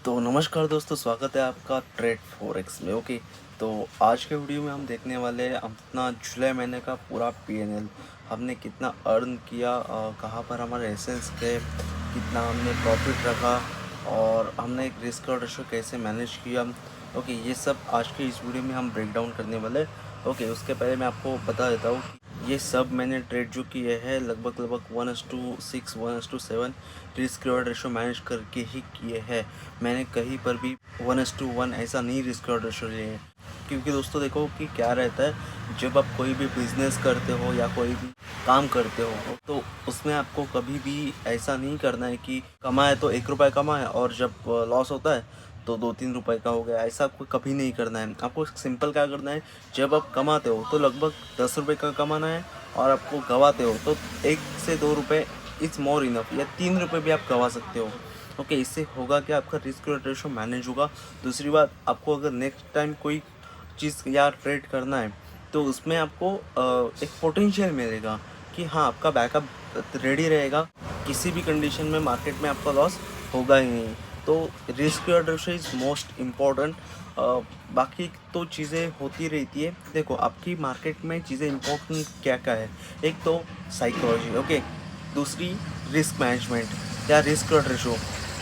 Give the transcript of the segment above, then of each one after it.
तो नमस्कार दोस्तों, स्वागत है आपका ट्रेड फॉरेक्स में। ओके, तो आज के वीडियो में हम देखने वाले हैं अपना जुलाई महीने का पूरा पीएनएल। हमने कितना अर्न किया, कहाँ पर हमारे एसेंस थे, कितना हमने प्रॉफिट रखा और हमने एक रिस्क और रेशो कैसे मैनेज किया। ओके, ये सब आज के इस वीडियो में हम ब्रेक डाउन करने वाले हैं। ओके, उसके पहले मैं आपको बता देता हूँ ये सब मैंने ट्रेड जो किए हैं लगभग 1:6 1:7 रिस्क रिवॉर्ड रेशो मैनेज करके ही किए हैं। मैंने कहीं पर भी 1:1 ऐसा नहीं रिस्क रिवॉर्ड रेशो लिए है। क्योंकि दोस्तों देखो कि क्या रहता है, जब आप कोई भी बिजनेस करते हो या कोई भी काम करते हो तो उसमें आपको कभी भी ऐसा नहीं करना है कि कमाए तो 1 रुपये कमाए और जब लॉस होता है तो 2-3 रुपये का हो गया। ऐसा आपको कभी नहीं करना है। आपको सिंपल क्या करना है, जब आप कमाते हो तो लगभग 10 रुपये का कमाना है और आपको गवाते हो तो 1 से 2 रुपये इट्स मोर इनफ, या 3 रुपये भी आप गवा सकते हो। ओके, इससे होगा कि आपका रिस्क रेशो मैनेज होगा। दूसरी बात, आपको अगर नेक्स्ट टाइम कोई चीज़ या ट्रेड करना है तो उसमें आपको एक पोटेंशियल मिलेगा कि हाँ, आपका बैकअप रेडी रहेगा। किसी भी कंडीशन में मार्केट में आपका लॉस होगा ही नहीं। तो risk ratio is most important. बाकी तो चीज़ें होती रहती है। देखो, आपकी मार्केट में चीज़ें इम्पोर्टेंट क्या क्या है, एक तो साइकोलॉजी, ओके, दूसरी रिस्क मैनेजमेंट या रिस्क रेशो,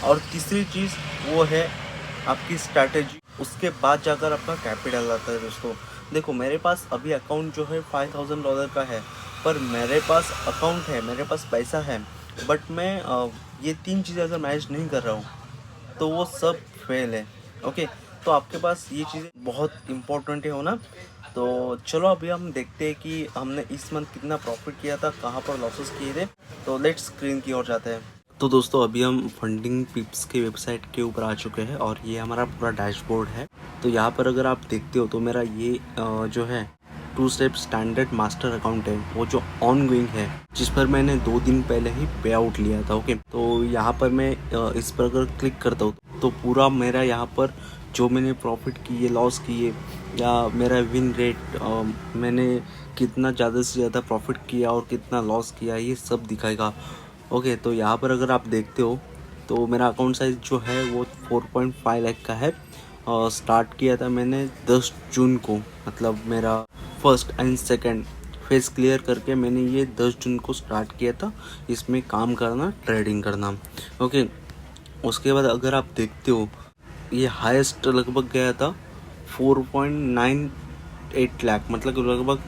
और तीसरी चीज़ वो है आपकी स्ट्रैटेजी। उसके बाद जाकर आपका कैपिटल आता है। दोस्तों देखो, मेरे पास अभी अकाउंट जो है $5000 का है, पर मेरे पास अकाउंट है, मेरे पास पैसा है, बट मैं ये 3 चीज़ें अगर मैनेज नहीं कर रहा हूँ तो वो सब फेल है। ओके, तो आपके पास ये चीज़ें बहुत इम्पोर्टेंट है होना। तो चलो अभी हम देखते हैं कि हमने इस मंथ कितना प्रॉफिट किया था, कहाँ पर लॉसेस किए थे। तो लेट्स स्क्रीन की ओर जाते हैं। तो दोस्तों अभी हम फंडिंग पिप्स के वेबसाइट के ऊपर आ चुके हैं और ये हमारा पूरा डैशबोर्ड है। तो यहाँ पर अगर आप देखते हो तो मेरा ये जो है 2 स्टेप स्टैंडर्ड मास्टर अकाउंट है, वो जो ऑन गोइंग है, जिस पर मैंने 2 दिन पहले ही पे आउट लिया था। ओके, तो यहाँ पर मैं इस पर अगर क्लिक करता हूँ तो पूरा मेरा यहाँ पर जो मैंने प्रॉफिट किए, लॉस किए, या मेरा विन रेट, मैंने कितना ज़्यादा से ज़्यादा प्रॉफिट किया और कितना लॉस किया, ये सब दिखाएगा। ओके, तो यहाँ पर अगर आप देखते हो तो मेरा अकाउंट साइज जो है वो 4.5 लाख का है। और स्टार्ट किया था मैंने 10 जून को, मतलब मेरा first and second phase clear करके मैंने ये 10 जून को स्टार्ट किया था इसमें काम करना, ट्रेडिंग करना। ओके, उसके बाद अगर आप देखते हो ये हाईएस्ट लगभग गया था 4.98 लाख, मतलब लगभग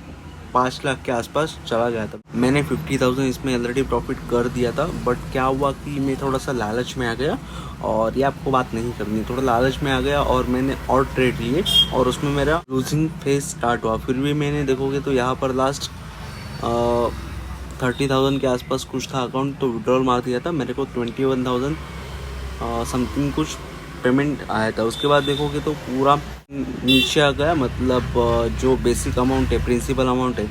5 लाख के आसपास चला गया था। मैंने 50,000 इसमें ऑलरेडी प्रॉफिट कर दिया था, बट क्या हुआ कि मैं थोड़ा सा लालच में आ गया, और ये आपको बात नहीं करनी, थोड़ा लालच में आ गया और मैंने और ट्रेड लिए और उसमें मेरा लूजिंग फेज स्टार्ट हुआ। फिर भी मैंने देखोगे तो यहाँ पर लास्ट 30,000 के आसपास कुछ था अकाउंट, तो विड्रॉल मार दिया था। मेरे को 21,000 समथिंग कुछ पेमेंट आया था। उसके बाद देखोगे तो पूरा नीचे आ गया, मतलब जो बेसिक अमाउंट है, प्रिंसिपल अमाउंट है,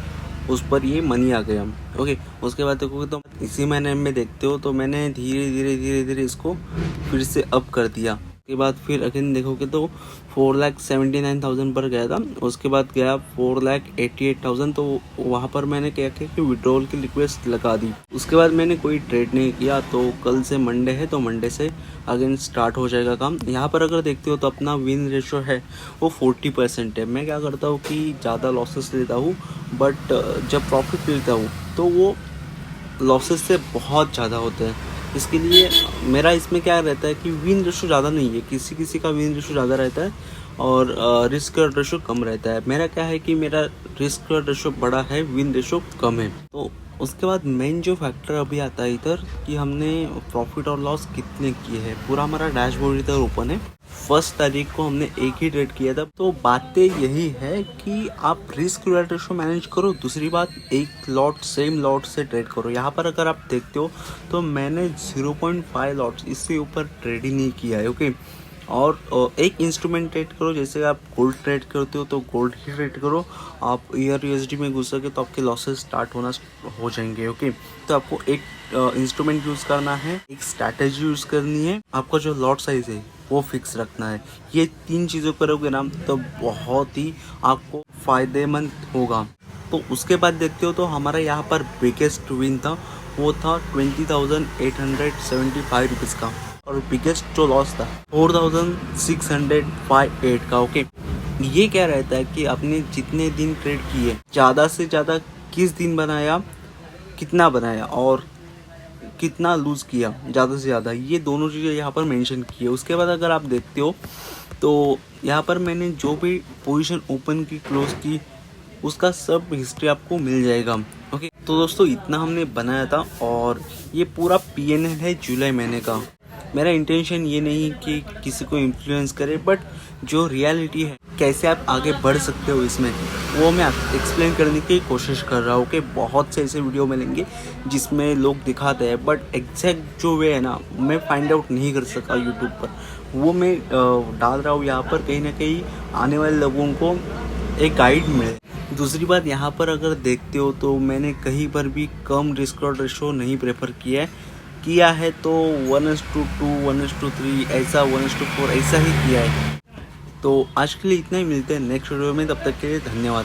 उस पर ये मनी आ गया। ओके, उसके बाद देखोगे तो इसी महीने में देखते हो तो मैंने धीरे धीरे इसको फिर से अप कर दिया। उसके बाद फिर अगेन देखोगे तो 4,79,000 पर गया था। उसके बाद गया 4,88,000, तो वहाँ पर मैंने क्या किया कि विड्रॉल की रिक्वेस्ट लगा दी। उसके बाद मैंने कोई ट्रेड नहीं किया। तो कल से मंडे है, तो मंडे से अगेन स्टार्ट हो जाएगा काम। यहाँ पर अगर देखते हो तो अपना विन रेशो है वो 40% है। मैं क्या करता हूँ कि ज़्यादा लॉसेस लेता हूँ, बट जब प्रॉफिट लेता हूँ तो वो लॉसेस से बहुत ज़्यादा होते हैं। इसके लिए मेरा इसमें क्या रहता है कि विन रेशो ज़्यादा नहीं है, किसी किसी का विन रेशो ज़्यादा रहता है और रिस्क रेशो कम रहता है। मेरा क्या है कि मेरा रिस्क रेशो बड़ा है, विन रेशो कम है। तो उसके बाद मेन जो फैक्टर अभी आता है इधर कि हमने प्रॉफिट और लॉस कितने किए हैं। पूरा हमारा डैशबोर्ड इधर ओपन है। 1 तारीख को हमने एक ही ट्रेड किया था। तो बातें यही है कि आप रिस्क रेशो मैनेज करो। दूसरी बात, एक लॉट सेम लॉट से ट्रेड करो। यहाँ पर अगर आप देखते हो तो मैंने 0.5 लॉट्स, इससे ऊपर ट्रेड ही नहीं किया है। ओके, और एक इंस्ट्रूमेंट ट्रेड करो। जैसे आप गोल्ड ट्रेड करते हो तो गोल्ड ही ट्रेड करो। आप ईयर में घुस सके तो आपके लॉसेस स्टार्ट होना हो जाएंगे। ओके, तो आपको एक इंस्ट्रूमेंट यूज़ करना है, एक स्ट्रैटेजी यूज़ करनी है, आपका जो लॉट साइज है वो फिक्स रखना है। ये 3 चीज़ों करोगे ना तो बहुत ही आपको फ़ायदेमंद होगा। तो उसके बाद देखते हो तो हमारा यहाँ पर बिगेस्ट विन था, वो था 20,875 रुपीज़ का। और बिगेस्ट जो लॉस था 4658 का। ओके, ये क्या रहता है कि आपने जितने दिन ट्रेड किए, ज़्यादा से ज़्यादा किस दिन बनाया, कितना बनाया और कितना लूज़ किया ज़्यादा से ज़्यादा, ये दोनों चीज़ें यहाँ पर मेंशन की है। उसके बाद अगर आप देखते हो तो यहाँ पर मैंने जो भी पोजीशन ओपन की, क्लोज की, उसका सब हिस्ट्री आपको मिल जाएगा। ओके, तो दोस्तों इतना हमने बनाया था और ये पूरा PNL है जुलाई महीने का। मेरा इंटेंशन ये नहीं कि किसी को इन्फ्लुएंस करे, बट जो रियलिटी है, कैसे आप आगे बढ़ सकते हो इसमें, वो मैं एक्सप्लेन करने की कोशिश कर रहा हूँ। कि बहुत से ऐसे वीडियो मिलेंगे जिसमें लोग दिखाते हैं, बट एग्जैक्ट जो वे है ना, मैं फाइंड आउट नहीं कर सका यूट्यूब पर, वो मैं डाल रहा हूँ यहाँ पर, कहीं ना कहीं आने वाले लोगों को एक गाइड मिले। दूसरी बात, यहाँ पर अगर देखते हो तो मैंने कहीं पर भी कम रिस्क और रेशो नहीं प्रेफर किया है तो 1:2, 1:3 ऐसा, 1:4 ऐसा ही किया है। तो आज के लिए इतना ही, मिलते हैं नेक्स्ट वीडियो में, तब तक के लिए धन्यवाद।